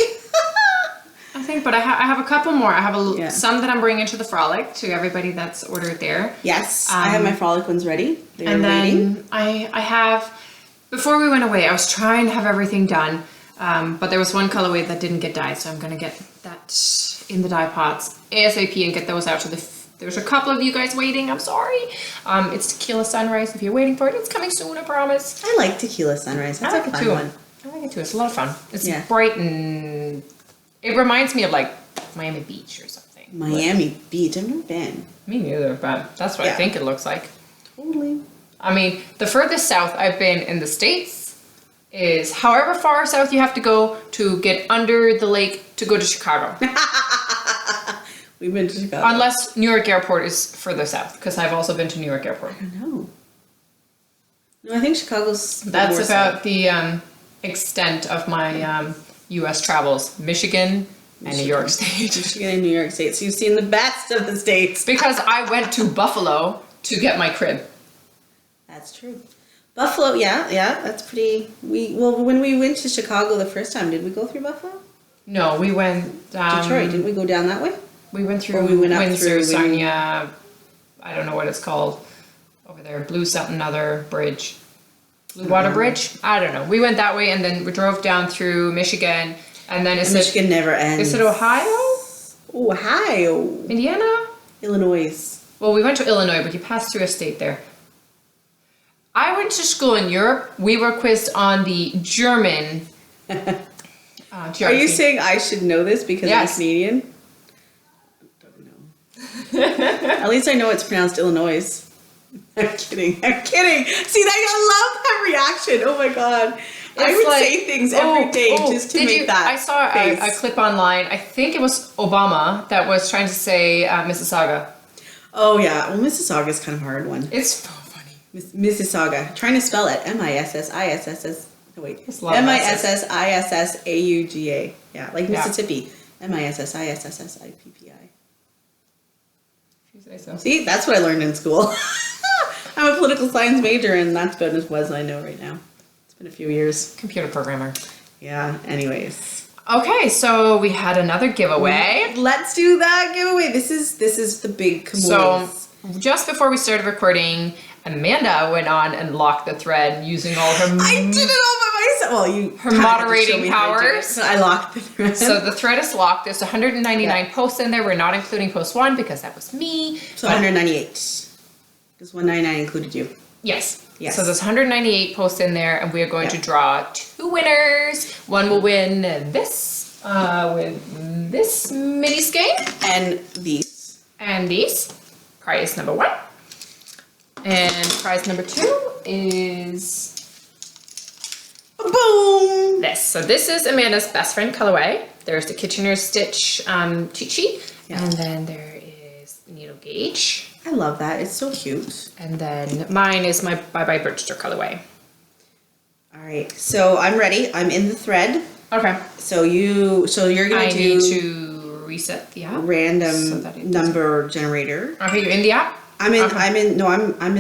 I think, but I have a couple more. I have some that I'm bringing to the Frolic to everybody that's ordered there. Yes, I have my Frolic ones ready. They're waiting. Then I have. Before we went away, I was trying to have everything done, but there was one colorway that didn't get dyed, so I'm gonna get that in the dye pots ASAP and get those out to the. There's a couple of you guys waiting. I'm sorry. It's Tequila Sunrise. If you're waiting for it, it's coming soon, I promise. I like Tequila Sunrise. That's a fun one. I like it too. It's a lot of fun. It's bright and it reminds me of like Miami Beach or something. Miami Beach. I've never been. Me neither, but that's what I think it looks like. Totally. I mean, the furthest south I've been in the States is however far south you have to go to get under the lake to go to Chicago. We've been to Chicago. Unless New York Airport is further south, because I've also been to New York Airport. I don't know. No, I think Chicago's That's about south. The extent of my U.S. travels. Michigan and New York State. Michigan and New York State. So you've seen the best of the states. Because I went to Buffalo to get my crib. That's true. Buffalo, yeah, that's pretty. When we went to Chicago the first time, did we go through Buffalo? No, we went Detroit. Didn't we go down that way? We went through Windsor, Sarnia, I don't know what it's called over there, Blue something other bridge. Blue Water Bridge? I don't know. We went that way and then we drove down through Michigan and then Michigan never ends. Is it Ohio? Ohio. Indiana? Illinois. Well, we went to Illinois, but you passed through a state there. I went to school in Europe. We were quizzed on the German geography. Are you saying I should know this because I'm Canadian? At least I know it's pronounced Illinois. I'm kidding. See, I love that reaction. Oh my god. I would say things every day just to make that. I saw a clip online. I think it was Obama that was trying to say Mississauga. Oh yeah. Well, Mississauga is kind of a hard one. It's so funny. Mississauga. Trying to spell it. M-I-S-S-I-S-S-S. Oh wait. M-I-S-S-I-S-S-A-U-G-A. Yeah, like Mississippi. M-I-S-S-I-S-S-S-I-P-P-I. So. See, that's what I learned in school. I'm a political science major, and that's about as well as I know right now. It's been a few years. Computer programmer. Yeah, anyways. Okay, so we had another giveaway. Let's do that giveaway. This is the big kamoos. So, just before we started recording, Amanda went on and locked the thread using all her... I did it all by myself. Well, her moderating powers. So I locked the thread. So the thread is locked. There's 199 posts in there. We're not including post 1 because that was me. So 198. Because 199 included you. Yes. So there's 198 posts in there, and we are going to draw 2 winners. One will win this with this mini skein. And these. And these. Prize number 1. And prize number 2 is boom. This. So this is Amanda's best friend colorway. There's the Kitchener Stitch cheat sheet, and then there is needle gauge. I love that. It's so cute. And then mine is my Bye Bye Birchster colorway. All right. So I'm ready. I'm in the thread. Okay. So you're gonna I need to reset the app. Random number generator. Okay, you're in the app. I'm in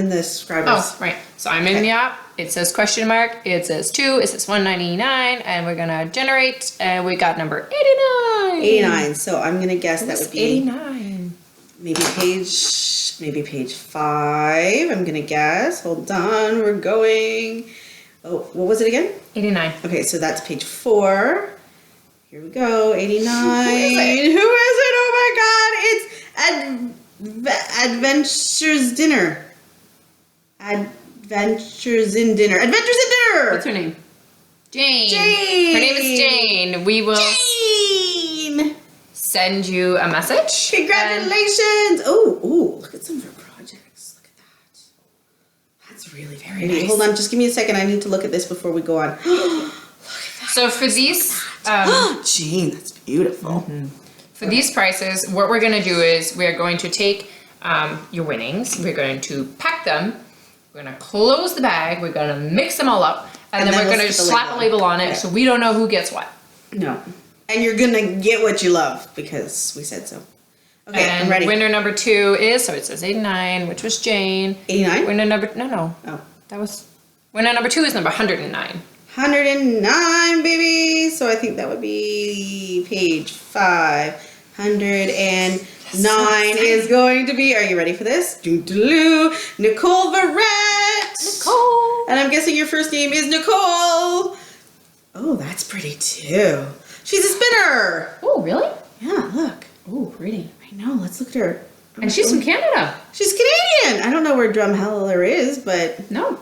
the subscribers. Oh, right. So I'm in the app. It says question mark. It says 2. It says 199, and we're gonna generate. And we got number 89. 89. So I'm gonna guess that would be 89. Maybe page 5. I'm gonna guess. Hold on. We're going. Oh, what was it again? 89. Okay, so that's page 4. Here we go. 89. Who is it? Who is it? Oh my God! It's Adventures Dinner. Adventures in Dinner. Adventures in Dinner! What's her name? Jane. Jane! Her name is Jane. We will Jane! send you a message. Congratulations! Oh, look at some of her projects. Look at that. That's really very nice. Hold on, just give me a second. I need to look at this before we go on. Look at that. So for these... Jane, that's beautiful. For these prices, what we're going to do is we're going to take your winnings. We're going to pack them. We're going to close the bag. We're going to mix them all up. And then we're going to slap a label on it so we don't know who gets what. No. And you're going to get what you love because we said so. Okay, and I'm ready. Winner number 2 is, so it says 89, which was Jane. 89? Winner number, no. Oh. That was, winner number 2 is number 109. 109, baby. So I think that would be page 509 is going to be, are you ready for this? Nicole Verrett. Nicole. And I'm guessing your first name is Nicole. Oh, that's pretty too. She's a spinner. Oh, really? Yeah, look. Oh, pretty. I know, let's look at her. And she's from Canada. She's Canadian. I don't know where Drumheller is, but... No.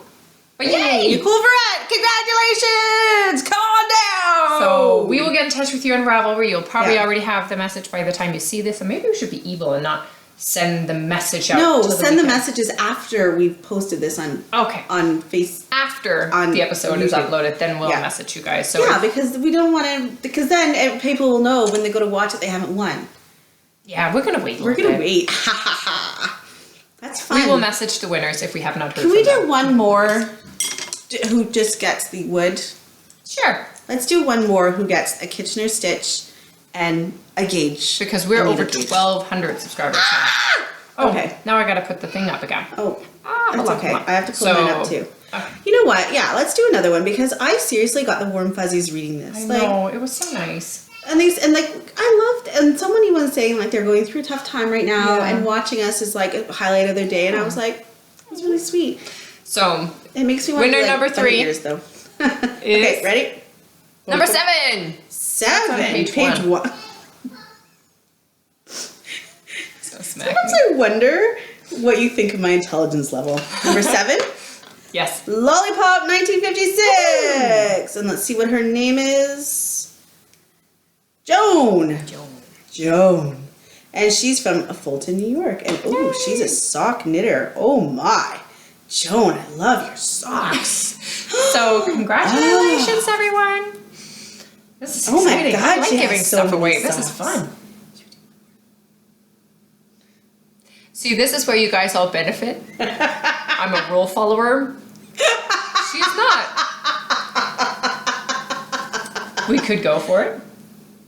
But yay! Nicole Verrett, congratulations! Come on down! So we will get in touch with you on Ravelry. You'll probably Yeah. already have the message by the time you see this. And maybe we should be evil and not send the message out. No, to send the weekend. messages after we've posted this on After on the episode is YouTube. uploaded, then we'll Yeah. message you guys. So Yeah, because we don't want to. Because then people will know when they go to watch it they haven't won. yeah, we're gonna wait. We're gonna wait. That's fun. We will message the winners if we have not heard. Can we from do them. one more? Who just gets the wood? Sure. Let's do one more. Who gets a Kitchener stitch and a gauge? Because we're I need over a gauge. 1,200 subscribers now. Oh, Okay. now I gotta put the thing up again. Oh, Hold that's on, okay. hold on. I have to pull mine up too. You know what? Yeah, let's do another one because I seriously got the warm fuzzies reading this. I know, it was so nice. And I loved, and someone even was saying like they're going through a tough time right now, Yeah. and watching us is like a highlight of their day, and I was like, it was really sweet. So, It makes me want winner to like, number 3 years though. Okay, ready? number 7. 7. on page Page 1. So smack Sometimes me. I wonder what you think of my intelligence level. Number 7. Yes. Lollipop 1956. And let's see what her name is. Joan. Joan. And she's from Fulton, New York. And oh, she's a sock knitter. Oh my. Joan, I love your socks. So congratulations, everyone. This is Oh my exciting. God, I like she has giving so stuff many away. This is socks. fun. See, this is where you guys all benefit. I'm a rule follower. She's not. We could go for it.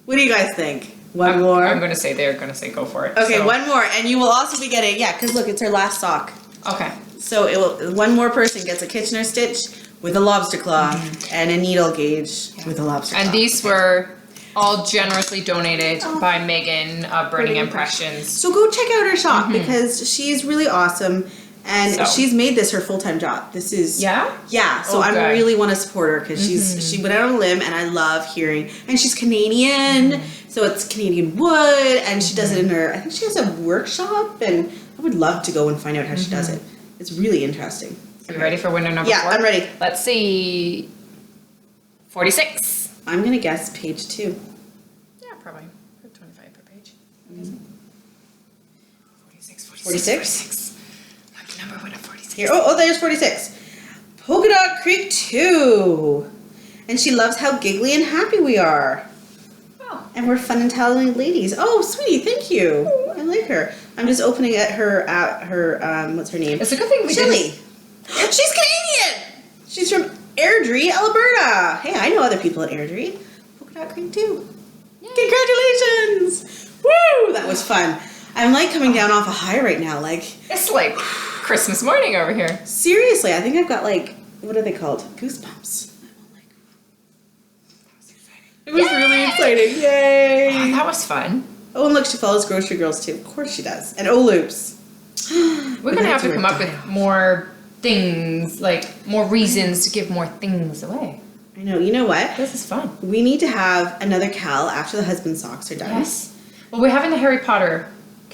What do you guys think? One more? I'm going to say they're going to say go for it. Okay, so. one more. And you will also be getting, yeah, because look, it's her last sock. Okay. So it will. One more person gets a Kitchener stitch with a lobster claw and a needle gauge with a lobster claw. And these were all generously donated by Megan of Burning Impressions. So go check out her shop because she's really awesome. And So. she's made this her full-time job. This is Yeah? yeah. So Oh, I good. really want to support her because she went out on a limb, and I love hearing. And she's Canadian, so it's Canadian wood, and she does it in her. I think she has a workshop, and I would love to go and find out how she does it. It's really interesting. Are you ready for winner number 4? Yeah, I'm ready. Let's see. 46. I'm gonna guess page 2. Yeah, probably. Put 25 per page. 46, 46? Lucky number winner 46. Here, oh, there's 46. Polka Dot Creek 2. And she loves how giggly and happy we are. Oh. And we're fun and talented ladies. Oh, sweetie, thank you. I like her. I'm just opening at her what's her name? It's a good thing we Chili. She's Canadian. She's from Airdrie, Alberta. Hey, I know other people at Airdrie. Polka Dot Creek 2. Congratulations. Woo, that was fun. I'm like coming down off a high right now. Like, It's like Christmas morning over here. seriously, I think I've got like, what are they called? Goosebumps. It was really exciting. Yay. Oh, that was fun. Oh, and look, she follows Grocery Girls too. Of course she does. And O-Loops. We're going to have to come up with more things, like more reasons to give more things away. I know. You know what? This is fun. We need to have another Cal after the husband socks are done. Yes. Well, we're having the Harry Potter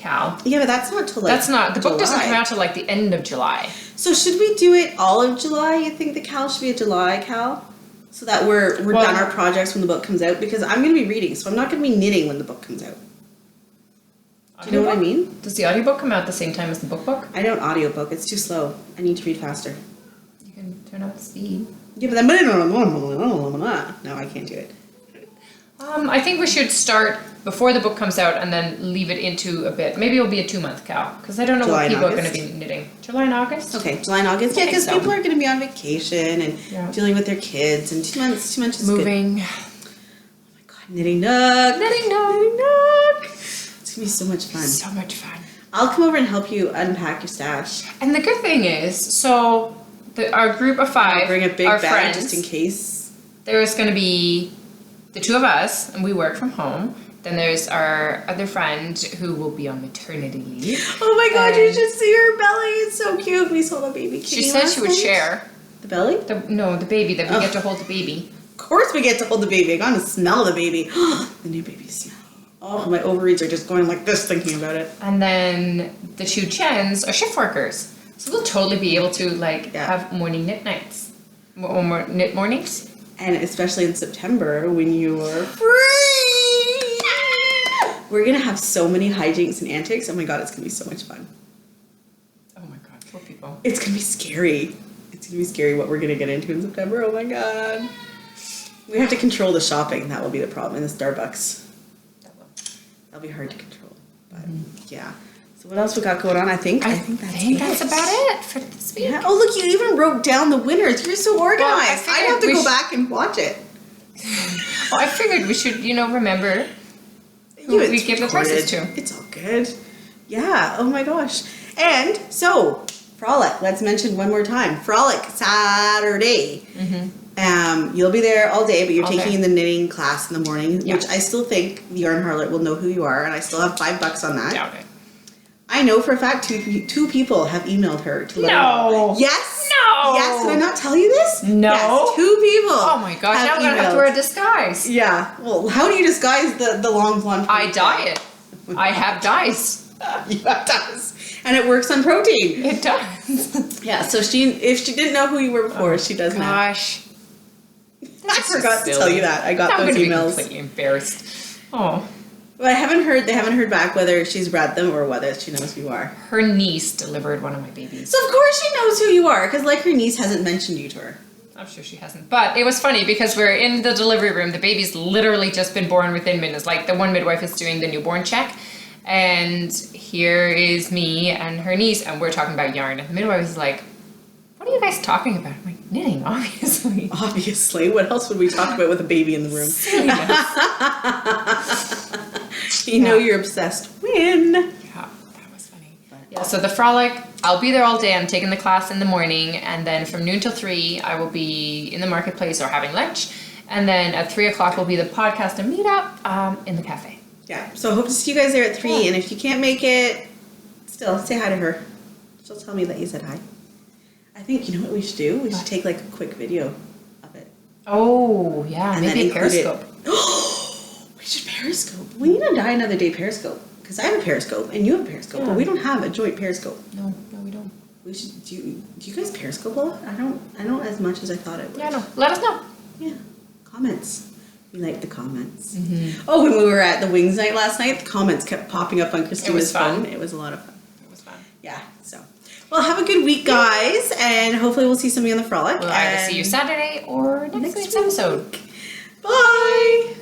Cal. Yeah, but that's not till like That's not, the book doesn't July. come out till like the end of July. So should we do it all of July? You think the Cal should be a July Cal? So that we're done our projects when the book comes out? Because I'm going to be reading, so I'm not going to be knitting when the book comes out. Do you know what I mean? Does the audiobook come out at the same time as the book? I don't audiobook. It's too slow. I need to read faster. You can turn up the speed. Yeah, but then... No, I can't do it. I think we should start before the book comes out and then leave it into a bit. Maybe it'll be a 2-month Cal, because I don't know what people are going to be knitting. July and August? Okay, July and August. Yeah, because people are going to be on vacation and dealing with their kids, and 2 months is moving. good. Oh my god, knitting nook. Knitting nook. Knitting nook. It's going to be so much fun. So much fun. I'll come over and help you unpack your stash. And the good thing is, so our group of 5, I'll bring a big our bag friends, just in case. There's going to be the 2 of us, and we work from home. Then there's our other friend who will be on maternity leave. Oh my god, you should see her belly. It's so cute. We saw the baby kitty. She said she would share. The belly? No, the baby, that we get to hold the baby. Of course we get to hold the baby. I got to smell the baby. The new baby smell. Oh, my ovaries are just going like this thinking about it. And then the 2 Chens are shift workers. So they'll totally be able to have morning knit nights. Or knit mornings. And especially in September when you're free. We're going to have so many hijinks and antics. Oh my god, it's going to be so much fun. Oh my god, poor people. It's going to be scary. It's going to be scary what we're going to get into in September. Oh my god. We have to control the shopping. That will be the problem in the Starbucks. That'll be hard to control. But yeah. So what else we got going on? I think that's about it for this week. Yeah. Oh look, you even wrote down the winners. You're so organized. I'd have to go back and watch it. Well, I figured we should, remember who we give the prizes to. It's all good. Yeah. Oh my gosh. And so, Frolic. Let's mention one more time. Frolic Saturday. You'll be there all day, but you're taking the knitting class in the morning, which I still think the Yarn Harlot will know who you are, and I still have $5 on that. Doubt it. I know for a fact two people have emailed her to let her know. Yes. No. Yes. Did I not tell you this? No. Yes, 2 people. Oh my gosh! Now I'm gonna have to wear a disguise. Yeah. Well, how do you disguise the long blonde? I dye it. I have dyes. You have dyes, and it works on protein. It does. Yeah. So if she didn't know who you were before, she does now. Gosh. I forgot to tell you that. I got those emails. I'm completely embarrassed. Oh. But they haven't heard back whether she's read them or whether she knows who you are. Her niece delivered one of my babies. So of course she knows who you are, because her niece hasn't mentioned you to her. I'm sure she hasn't. But it was funny because we're in the delivery room. The baby's literally just been born within minutes. Like the one midwife is doing the newborn check. And here is me and her niece, and we're talking about yarn. And the midwife is like, what are you guys talking about? I'm like, knitting, obviously. Obviously. What else would we talk about with a baby in the room? You know you're obsessed. Win. Yeah, that was funny. Yeah, so the Frolic, I'll be there all day. I'm taking the class in the morning, and then from noon till 3, I will be in the marketplace or having lunch. And then at 3 o'clock will be the podcast and meetup in the cafe. Yeah, so I hope to see you guys there at 3, and if you can't make it, still, say hi to her. She'll tell me that you said hi. I think, you know what we should do? We should take a quick video of it. Oh, yeah, and maybe a Periscope. We should Periscope. We need to dye another day Periscope, because I have a Periscope, and you have a Periscope, but we don't have a joint Periscope. No, we don't. We should, do you guys Periscope a lot? I don't as much as I thought it would. Yeah, no, let us know. Yeah, comments. We like the comments. Oh, when we were at the Wings night last night, the comments kept popping up on Christina's phone. It was a lot of fun. It was fun. Yeah, so. Well, have a good week, guys, and hopefully we'll see some of you on the Frolic. We'll either see you Saturday or next week's episode. Bye!